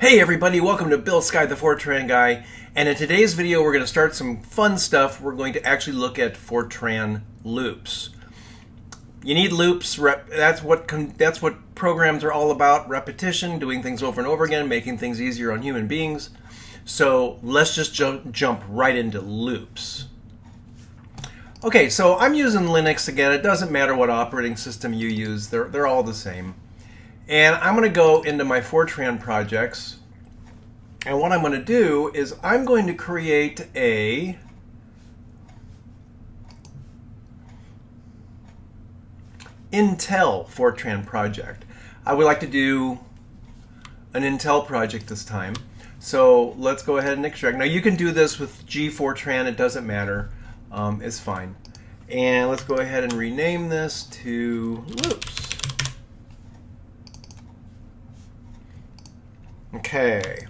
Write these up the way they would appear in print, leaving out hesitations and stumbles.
Hey everybody, welcome to Bill Sky, the FORTRAN guy, and in today's video we're going to start some fun stuff. We're going to actually look at FORTRAN loops. You need loops. That's what programs are all about: repetition, doing things over and over again, making things easier on human beings. So let's just jump right into loops. Okay, so I'm using Linux again. It doesn't matter what operating system you use, they're all the same. And I'm going to go into my FORTRAN projects, and what I'm going to do is I'm going to create a Intel FORTRAN project. I would like to do an Intel project this time, so let's go ahead and extract. Now you can do this with GFORTRAN, it doesn't matter, it's fine. And let's go ahead and rename this to loops. Okay.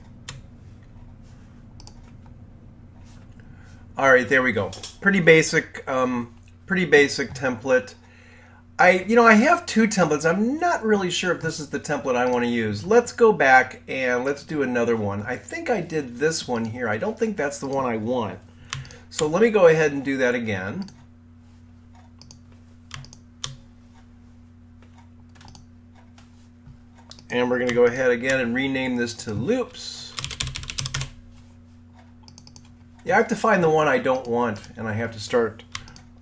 All right, there we go. Pretty basic template. I have two templates. I'm not really sure if this is the template I want to use. Let's go back and let's do another one. I think I did this one here. I don't think that's the one I want. So let me go ahead and do that again. And we're going to go ahead again and rename this to loops. Yeah, I have to find the one I don't want, and I have to start.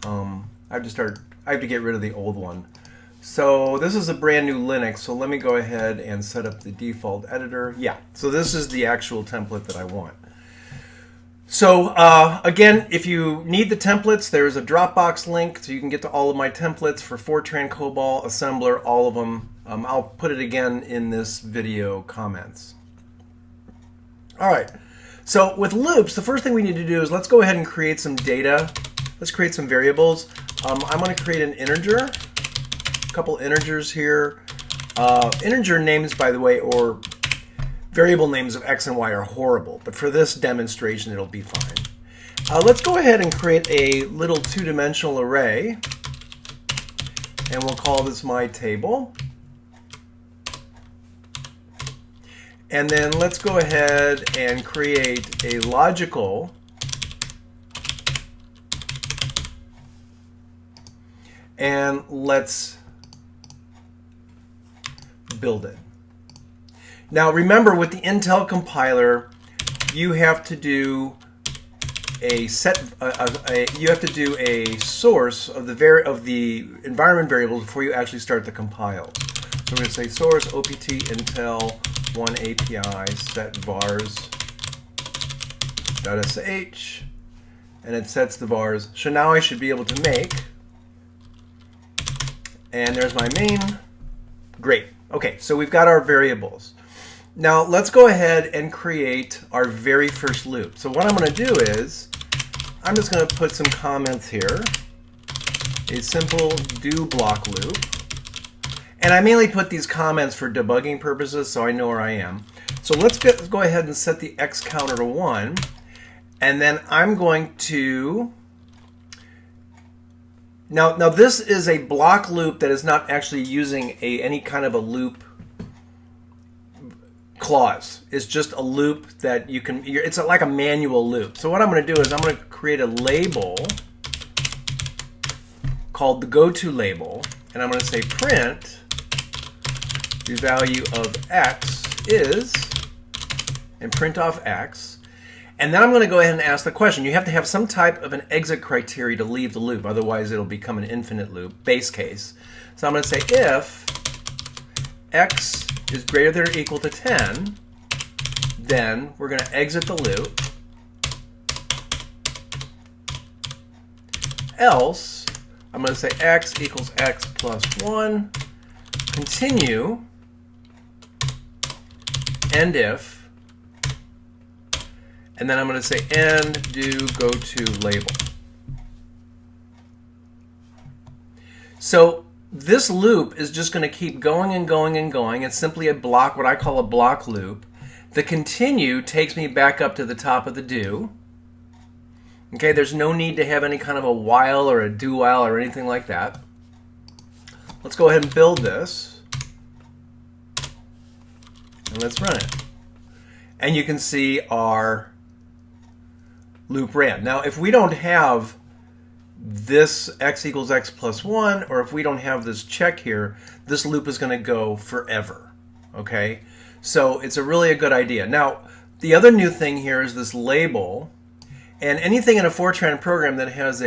I have to get rid of the old one. So this is a brand new Linux. So let me go ahead and set up the default editor. Yeah. So this is the actual template that I want. So again, if you need the templates, there's a Dropbox link, so you can get to all of my templates for FORTRAN, COBOL, Assembler, all of them. I'll put it again in this video comments. All right, so with loops, the first thing we need to do is let's go ahead and create some data. Let's create some variables. I'm going to create an integer, a couple integers here. Integer names, by the way, or variable names of X and Y are horrible, but for this demonstration, it'll be fine. Let's go ahead and create a little two-dimensional array, and we'll call this my table. And then let's go ahead and create a logical and let's build it. Now remember, with the Intel compiler, you have to do a source of the environment variables before you actually start the compile. So we're going to say source opt Intel 1 API set vars.sh, and it sets the vars. So now I should be able to make, and there's my main. Great. Okay, so we've got our variables. Now let's go ahead and create our very first loop. So what I'm going to do is I'm just going to put some comments here. A simple do block loop. And I mainly put these comments for debugging purposes, so I know where I am. So let's go ahead and set the X counter to 1. And then I'm going to... Now this is a block loop that is not actually using any kind of a loop clause. It's just a loop that you can... It's like a manual loop. So what I'm going to do is I'm going to create a label called the GOTO label. And I'm going to say print the value of X is, and print off X. And then I'm going to go ahead and ask the question. You have to have some type of an exit criteria to leave the loop, otherwise it'll become an infinite loop, base case. So I'm going to say if X is greater than or equal to 10, then we're going to exit the loop. Else, I'm going to say X equals X plus 1, continue, end if, and then I'm going to say end do go to label. So this loop is just going to keep going and going and going. It's simply a block, what I call a block loop. The continue takes me back up to the top of the do. Okay, there's no need to have any kind of a while or a do while or anything like that. Let's go ahead and build this. And let's run it. And you can see our loop ran. Now, if we don't have this x equals x plus 1, or if we don't have this check here, this loop is going to go forever. Okay? So it's really a good idea. Now, the other new thing here is this label. And anything in a FORTRAN program that has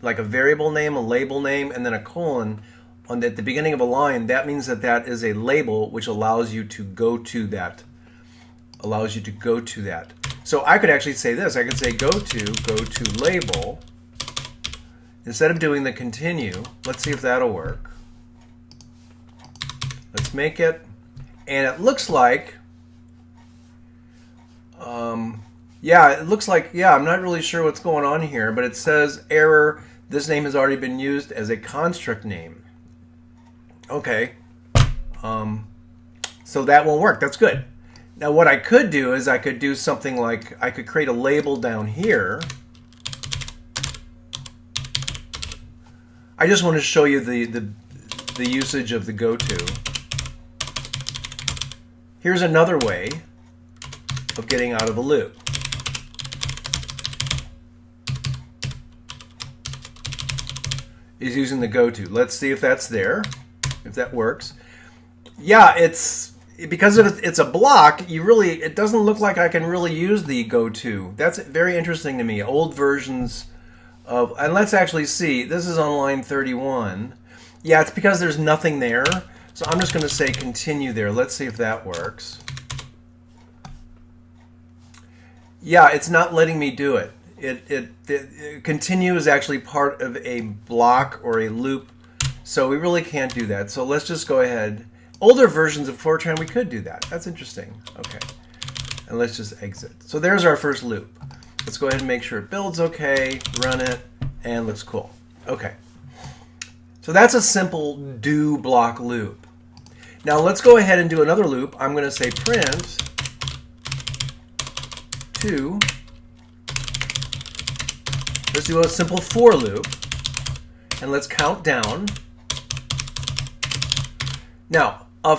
like a variable name, a label name, and then a colon at the beginning of a line, that means that that is a label which allows you to go to that. So I could actually say this. I could say go to label. Instead of doing the continue, let's see if that'll work. Let's make it. And it looks like, I'm not really sure what's going on here, but it says error, this name has already been used as a construct name. Okay, so that won't work. That's good. Now what I could do is I could do something like, I could create a label down here. I just want to show you the usage of the goto. Here's another way of getting out of a loop. Is using the goto. Let's see if that's there, if that works. Yeah, because it's a block, it doesn't look like I can really use the goto. That's very interesting to me. Old versions of, and let's actually see, this is on line 31. Yeah, it's because there's nothing there. So I'm just going to say continue there. Let's see if that works. Yeah, it's not letting me do it. Continue is actually part of a block or a loop, so we really can't do that. So let's just go ahead. Older versions of FORTRAN, we could do that. That's interesting. Okay, and let's just exit. So there's our first loop. Let's go ahead and make sure it builds okay, run it, and looks cool. Okay, so that's a simple do block loop. Now let's go ahead and do another loop. I'm going to say print to, let's do a simple for loop, and let's count down. Now, a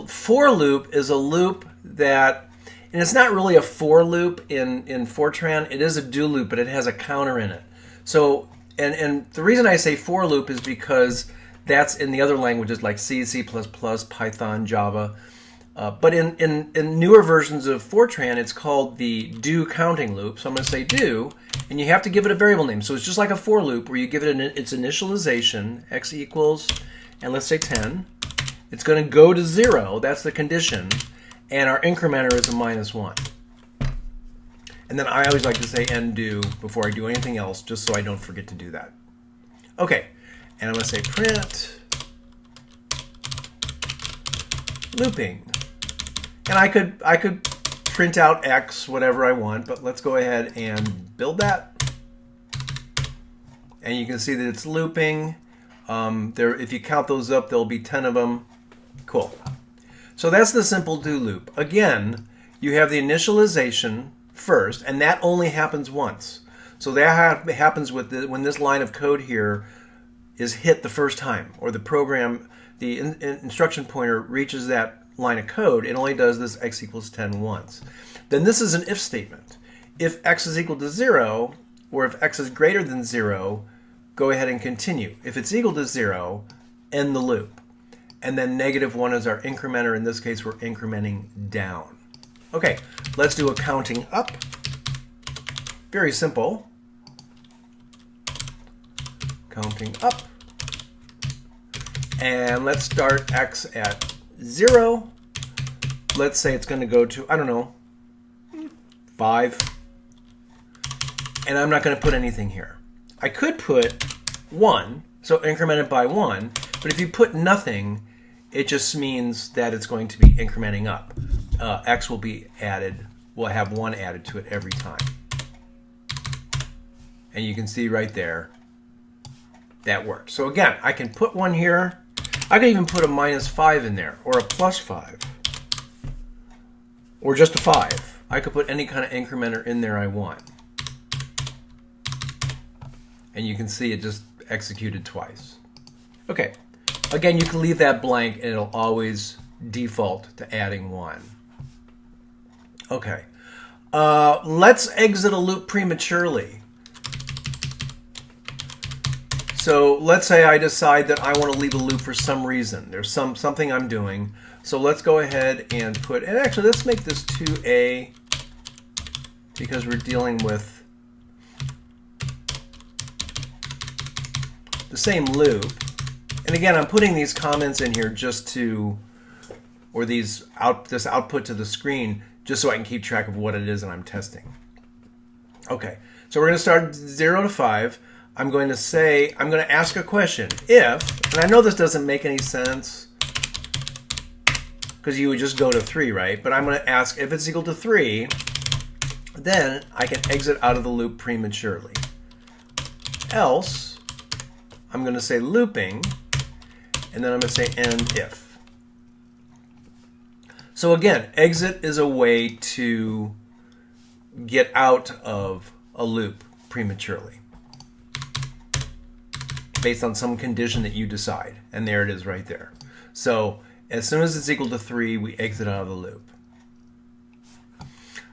for loop is a loop that, and it's not really a for loop in FORTRAN, it is a do loop, but it has a counter in it. So, and the reason I say for loop is because that's in the other languages like C, C++, Python, Java. But in newer versions of FORTRAN, it's called the do counting loop. So I'm going to say do, and you have to give it a variable name. So it's just like a for loop where you give it its initialization, x equals, and let's say 10. It's going to go to 0, that's the condition, and our incrementer is a -1. And then I always like to say end do before I do anything else, just so I don't forget to do that. Okay, and I'm going to say print looping. And I could print out X, whatever I want, but let's go ahead and build that. And you can see that it's looping. If you count those up, there'll be 10 of them. Cool. So that's the simple do loop. Again, you have the initialization first, and that only happens once. So that happens with when this line of code here is hit the first time, or the program, the instruction pointer reaches that line of code. It only does this x equals 10 once. Then this is an if statement. If x is equal to 0, or if x is greater than 0, go ahead and continue. If it's equal to 0, end the loop. And then -1 is our incrementer. In this case, we're incrementing down. Okay, let's do a counting up. Very simple. Counting up. And let's start x at 0. Let's say it's going to go to, I don't know, 5. And I'm not going to put anything here. I could put 1, so increment it by 1, but if you put nothing, it just means that it's going to be incrementing up. X will be added, we'll have 1 added to it every time. And you can see right there, that worked. So again, I can put 1 here. I could even put a -5 in there, or a +5, or just a 5. I could put any kind of incrementer in there I want. And you can see it just executed twice. Okay, again, you can leave that blank and it'll always default to adding 1. Okay. Let's exit a loop prematurely. So let's say I decide that I want to leave a loop for some reason. There's something I'm doing. So let's go ahead and put, and actually let's make this 2A because we're dealing with the same loop. And again, I'm putting these comments in here just to, or this output to the screen, just so I can keep track of what it is that I'm testing. Okay, so we're going to start 0 to 5. I'm going to ask a question. If, and I know this doesn't make any sense because you would just go to 3, right? But I'm going to ask if it's equal to 3, then I can exit out of the loop prematurely. Else, I'm going to say looping, and then I'm going to say end if. So again, exit is a way to get out of a loop prematurely based on some condition that you decide. And there it is right there. So as soon as it's equal to 3, we exit out of the loop.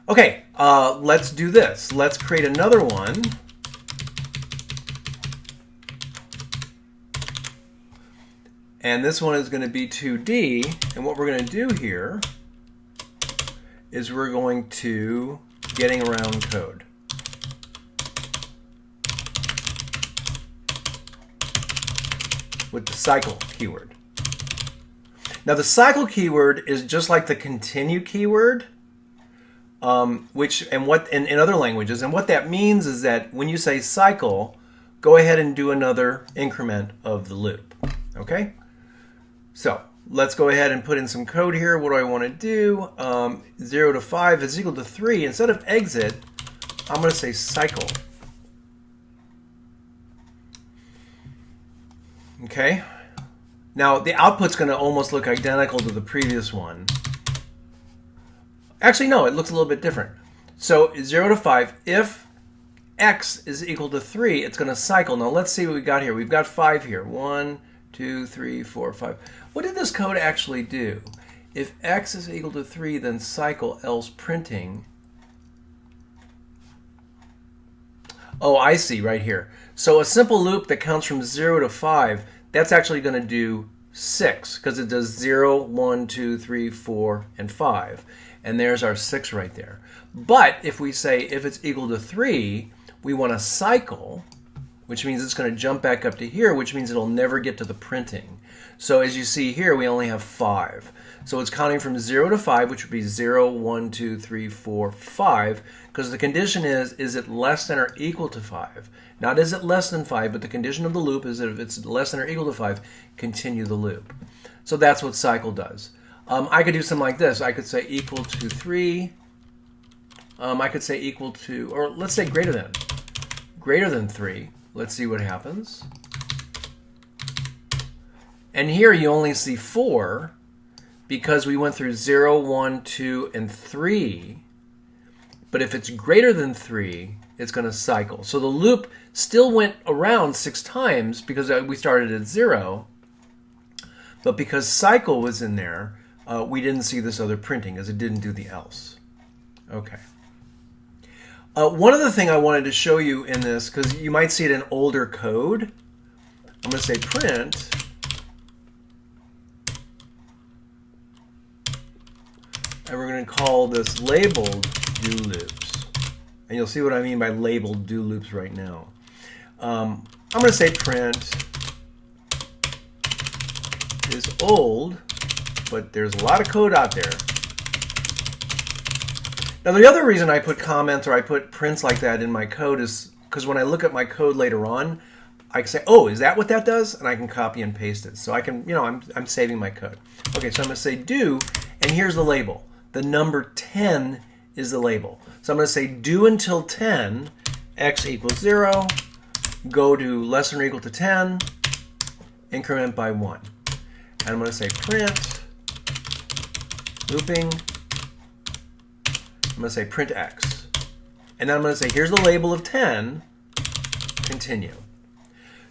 Okay, let's do this. Let's create another one. And this one is going to be 2D. And what we're going to do here is we're going to getting around code. With the cycle keyword. Now the cycle keyword is just like the continue keyword, which in other languages, and what that means is that when you say cycle, go ahead and do another increment of the loop. Okay? So let's go ahead and put in some code here. What do I want to do? 0 to 5 is equal to 3. Instead of exit, I'm going to say cycle. Okay. Now the output's going to almost look identical to the previous one. Actually, no, it looks a little bit different. So 0 to 5, if x is equal to 3, it's going to cycle. Now let's see what we got here. We've got 5 here. 1, 2, 3, 4, 5. What did this code actually do? If x is equal to 3, then cycle, else printing. Oh, I see right here. So a simple loop that counts from 0 to 5, that's actually going to do 6 because it does 0, 1, 2, 3, 4, and 5. And there's our 6 right there. But if we say if it's equal to 3, we want to cycle, which means it's going to jump back up to here, which means it'll never get to the printing. So as you see here, we only have 5. So it's counting from 0 to 5, which would be 0, 1, 2, 3, 4, 5, because the condition is it less than or equal to 5? Not is it less than 5, but the condition of the loop is that if it's less than or equal to 5, continue the loop. So that's what cycle does. I could do something like this. I could say equal to 3. I could say equal to, or let's say greater than 3. Let's see what happens. And here you only see 4 because we went through 0, 1, 2, and 3. But if it's greater than 3, it's going to cycle. So the loop still went around 6 times because we started at 0. But because cycle was in there, we didn't see this other printing as it didn't do the else. Okay. One other thing I wanted to show you in this, because you might see it in older code, I'm going to say print. And we're going to call this labeled do loops. And you'll see what I mean by labeled do loops right now. I'm going to say print is old, but there's a lot of code out there. Now the other reason I put comments or I put prints like that in my code is because when I look at my code later on, I can say, oh, is that what that does? And I can copy and paste it. So I can, I'm saving my code. Okay, so I'm going to say do, and here's the label. The number 10 is the label. So I'm going to say do until 10, x equals 0, go to less than or equal to 10, increment by 1. And I'm going to say print, looping, I'm going to say print x. And then I'm going to say here's the label of 10, continue.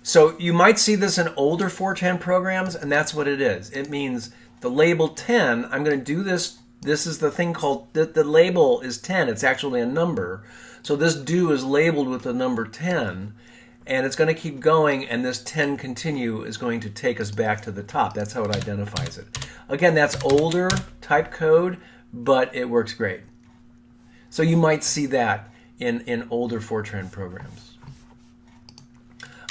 So you might see this in older FORTRAN programs, and that's what it is. It means the label 10, I'm going to do this this is the thing called, the label is 10. It's actually a number. So this do is labeled with the number 10, and it's going to keep going, and this 10 continue is going to take us back to the top. That's how it identifies it. Again, that's older type code, but it works great. So you might see that in older FORTRAN programs.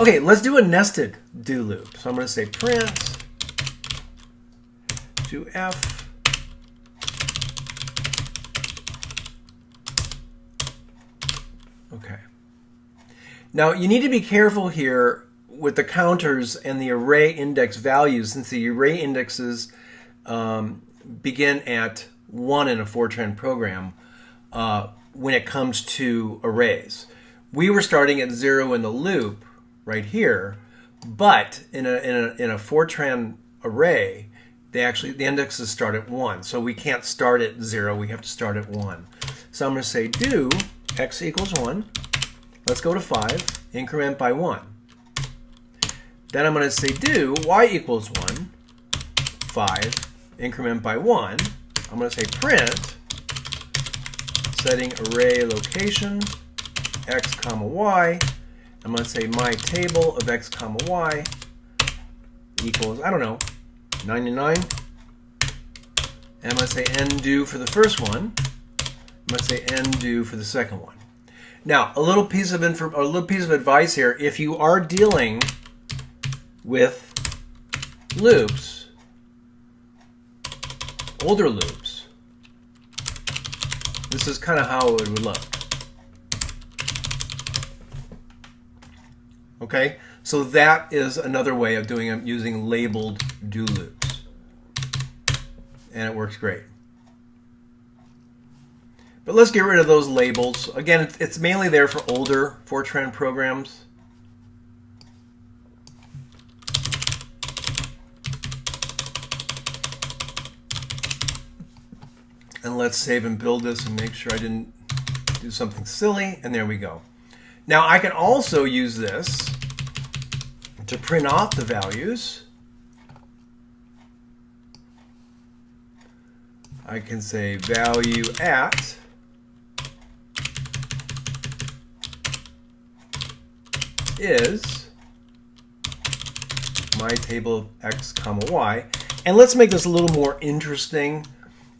Okay, let's do a nested do loop. So I'm going to say print do F. Okay. Now you need to be careful here with the counters and the array index values, since the array indexes begin at 1 in a FORTRAN program when it comes to arrays. We were starting at 0 in the loop right here, but in a FORTRAN array, the indexes start at 1. So we can't start at 0, we have to start at 1. So I'm going to say do x equals 1. Let's go to 5, increment by 1. Then I'm going to say do y equals 1, 5, increment by 1. I'm going to say print, setting array location, x comma y. I'm going to say my table of x comma y equals, I don't know, 99. And I'm going to say end do for the first one. I'm going to say end do for the second one. Now, a little piece of advice here: if you are dealing with loops, older loops, this is kind of how it would look. Okay, so that is another way of doing it, using labeled do loops, and it works great. But let's get rid of those labels. Again, it's mainly there for older FORTRAN programs. And let's save and build this and make sure I didn't do something silly. And there we go. Now I can also use this to print off the values. I can say value at is my table of x comma y. And let's make this a little more interesting.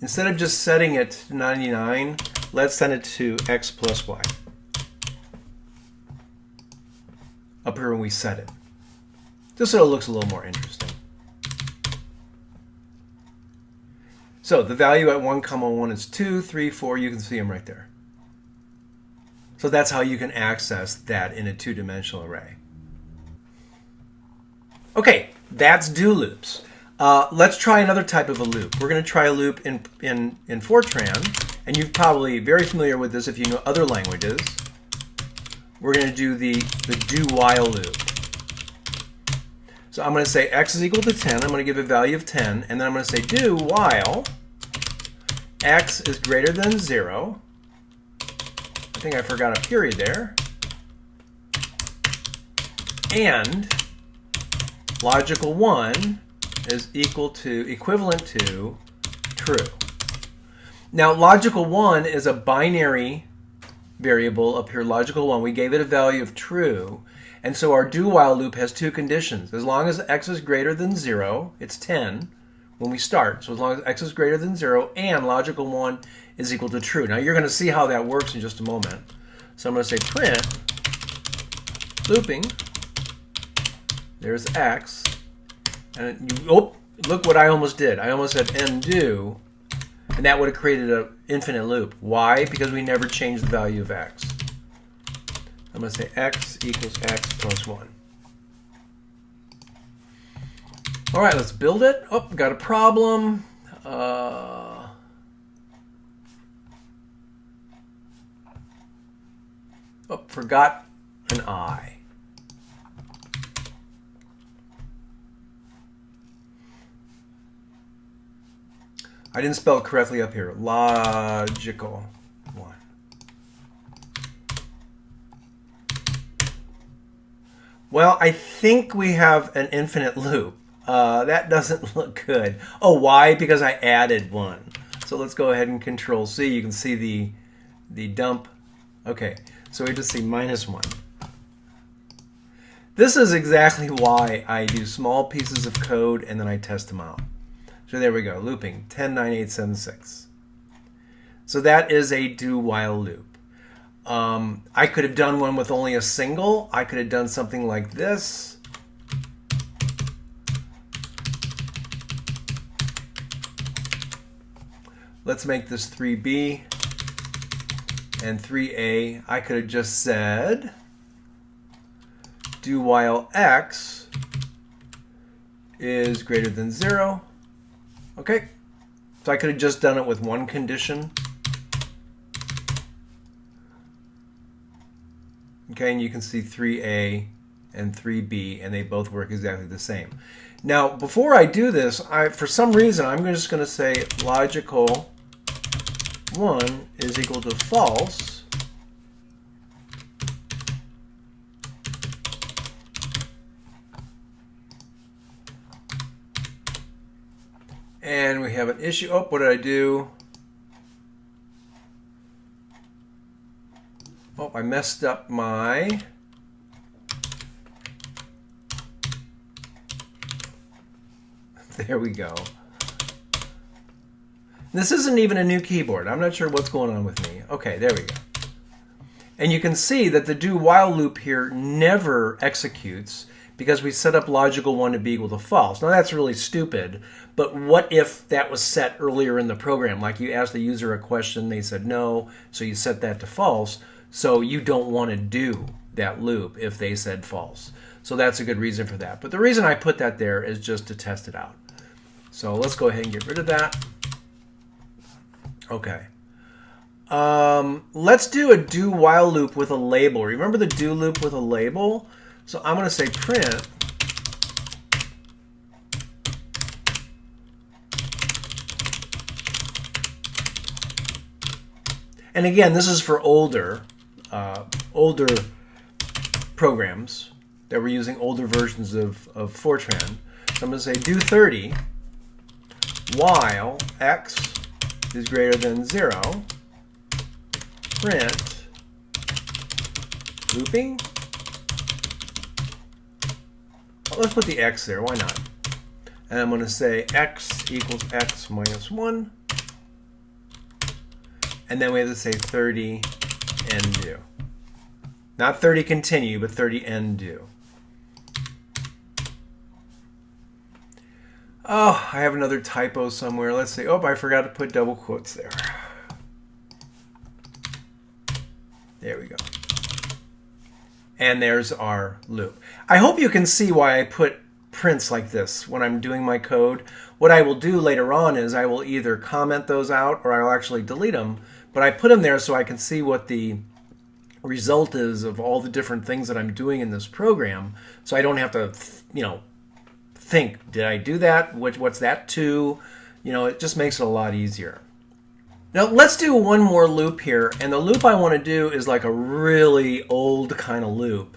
Instead of just setting it to 99, let's set it to x plus y. Up here when we set it. Just so it looks a little more interesting. So the value at 1 comma 1 is 2, 3, 4. You can see them right there. So that's how you can access that in a two-dimensional array. Okay, that's do loops. Let's try another type of a loop. We're going to try a loop in FORTRAN, and you're probably very familiar with this if you know other languages. We're going to do the do while loop. So I'm going to say x is equal to 10. I'm going to give a value of 10, and then I'm going to say do while x is greater than 0. I think I forgot a period there. And logical 1 is equivalent to true. Now logical 1 is a binary variable up here, logical 1. We gave it a value of true. And so our do while loop has two conditions. As long as x is greater than 0, it's 10 when we start. So as long as x is greater than 0 and logical 1 is equal to true. Now you're going to see how that works in just a moment. So I'm going to say print looping. There's x. And look what I almost did. I almost said end do, and that would have created an infinite loop. Why? Because we never changed the value of x. I'm going to say x equals x plus 1. All right, let's build it. Oh, got a problem. Forgot an I. I didn't spell it correctly up here. Logical 1. Well, I think we have an infinite loop. That doesn't look good. Oh, why? Because I added 1. So let's go ahead and Control C. You can see the dump. Okay, so we just see -1. This is exactly why I do small pieces of code and then I test them out. So there we go, looping 10, 9, 8, 7, 6. So that is a do-while loop. I could have done one with only a single. I could have done something like this. Let's make this 3B and 3A. I could have just said do while x is greater than 0. Okay, so I could have just done it with one condition. Okay, and you can see 3A and 3B, and they both work exactly the same. Now, before I do this, for some reason, I'm just going to say logical 1 is equal to false. And we have an issue. Oh, what did I do? Oh, I messed up my... There we go. This isn't even a new keyboard. I'm not sure what's going on with me. Okay, there we go. And you can see that the do while loop here never executes because we set up logical 1 to be equal to false. Now that's really stupid, but what if that was set earlier in the program? Like you asked the user a question, they said no, so you set that to false, so you don't want to do that loop if they said false. So that's a good reason for that. But the reason I put that there is just to test it out. So let's go ahead and get rid of that. Okay. Let's do a do while loop with a label. Remember the do loop with a label? So I'm going to say print and again, this is for older programs that were using older versions of FORTRAN. So I'm going to say do 30 while x is greater than 0, print looping. Well, let's put the x there, why not? And I'm going to say x equals x minus 1. And then we have to say 30 end do. Not 30 continue, but 30 end do. Oh, I have another typo somewhere. Let's see. Oh, I forgot to put double quotes there. There we go. And there's our loop. I hope you can see why I put prints like this when I'm doing my code. What I will do later on is I will either comment those out or I'll actually delete them. But I put them there so I can see what the result is of all the different things that I'm doing in this program. So I don't have to, think, did I do that? What's that to? It just makes it a lot easier. Now let's do one more loop here, and the loop I want to do is like a really old kind of loop.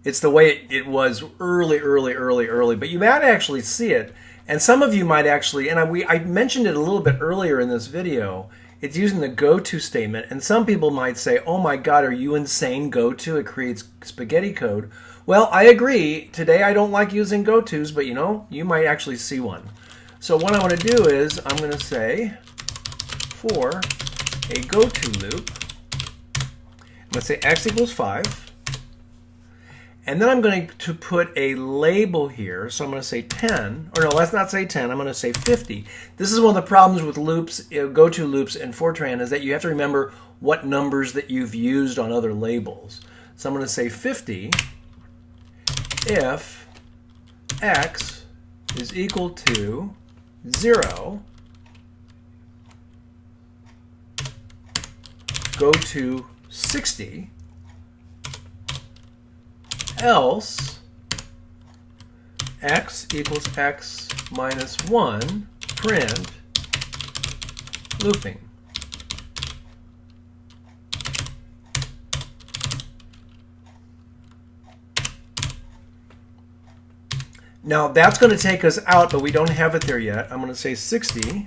It's the way it was early, but you might actually see it, and some of you might actually, and I mentioned it a little bit earlier in this video, it's using the GOTO statement, and some people might say, oh my god, are you insane, GOTO? It creates spaghetti code. Well, I agree. Today I don't like using GOTOs, but you might actually see one. So what I want to do is I'm going to say for a GOTO loop, let's say x equals 5. And then I'm going to put a label here. So I'm going to say 10. Or no, let's not say 10. I'm going to say 50. This is one of the problems with loops, GOTO loops in FORTRAN, is that you have to remember what numbers that you've used on other labels. So I'm going to say 50 if x is equal to 0, go to 60, else x equals x minus 1, print looping. Now that's going to take us out, but we don't have it there yet. I'm going to say 60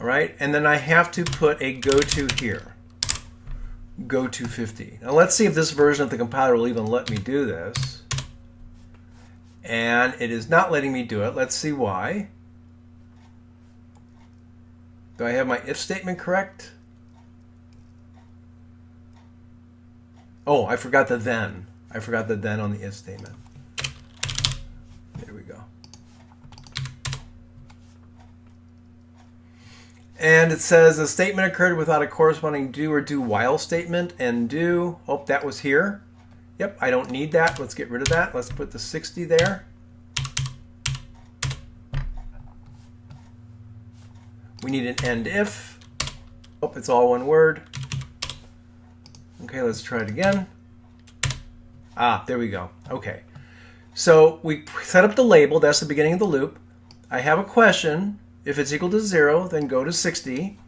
All right, and then I have to put a GOTO here. GOTO 50. Now let's see if this version of the compiler will even let me do this. And it is not letting me do it. Let's see why. Do I have my if statement correct? Oh, I forgot the then. I forgot the then on the if statement. There we go. And it says a statement occurred without a corresponding do or do while statement, and do. Oh, that was here. Yep, I don't need that. Let's get rid of that. Let's put the 60 there. We need an end if. Oh, it's all one word. Okay, let's try it again. Ah, there we go. Okay. So we set up the label. That's the beginning of the loop. I have a question. If it's equal to 0, then go to 60.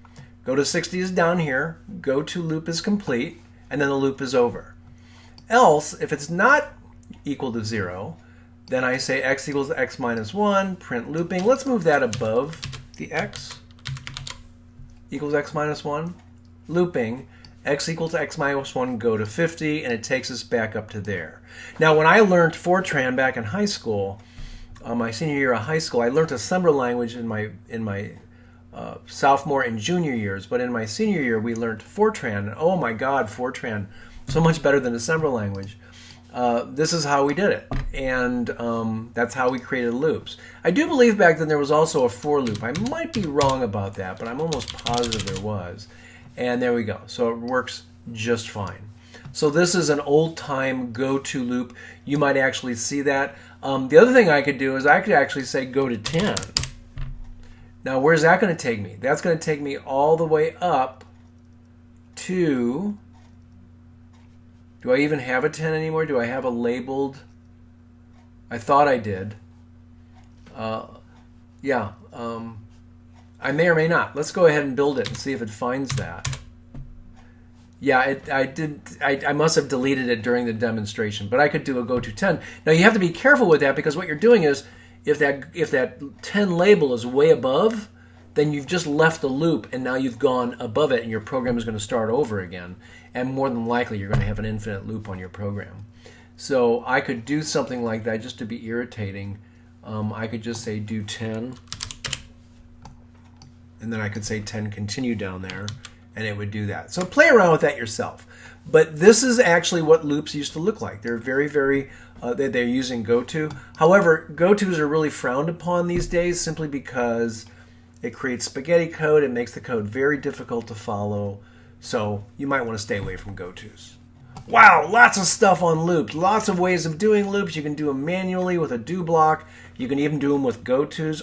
Go to 60 is down here. Go to loop is complete. And then the loop is over. Else, if it's not equal to 0, then I say x equals x minus 1, print looping. Let's move that above the x. Equals x minus 1. Looping. X equals x minus 1, go to 50, and it takes us back up to there. Now, when I learned FORTRAN back in high school, my senior year of high school, I learned assembler language in my sophomore and junior years, but in my senior year, we learned FORTRAN. Oh my God, FORTRAN. So much better than assembler language. This is how we did it, and that's how we created loops. I do believe back then there was also a for loop. I might be wrong about that, but I'm almost positive there was. And there we go. So it works just fine. So this is an old-time GOTO loop. You might actually see that. The other thing I could do is I could actually say go to 10. Now where's that going to take me? That's going to take me all the way up to... Do I even have a 10 anymore? Do I have a labeled? I thought I did. Yeah. I may or may not. Let's go ahead and build it and see if it finds that. Yeah, I must have deleted it during the demonstration, but I could do a go to 10. Now you have to be careful with that, because what you're doing is, if that 10 label is way above, then you've just left the loop and now you've gone above it, and your program is going to start over again. And more than likely, you're going to have an infinite loop on your program. So I could do something like that just to be irritating. I could just say do 10. And then I could say 10 continue down there, and it would do that. So play around with that yourself. But this is actually what loops used to look like. They're very, very, they're using GOTO. However, GOTOs are really frowned upon these days simply because it creates spaghetti code. It makes the code very difficult to follow. So you might want to stay away from GOTOs. Wow, lots of stuff on loops. Lots of ways of doing loops. You can do them manually with a do block. You can even do them with GOTOs.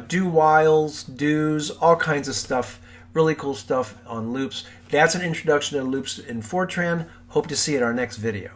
Do whiles, do's, all kinds of stuff. Really cool stuff on loops. That's an introduction to loops in FORTRAN. Hope to see you in our next video.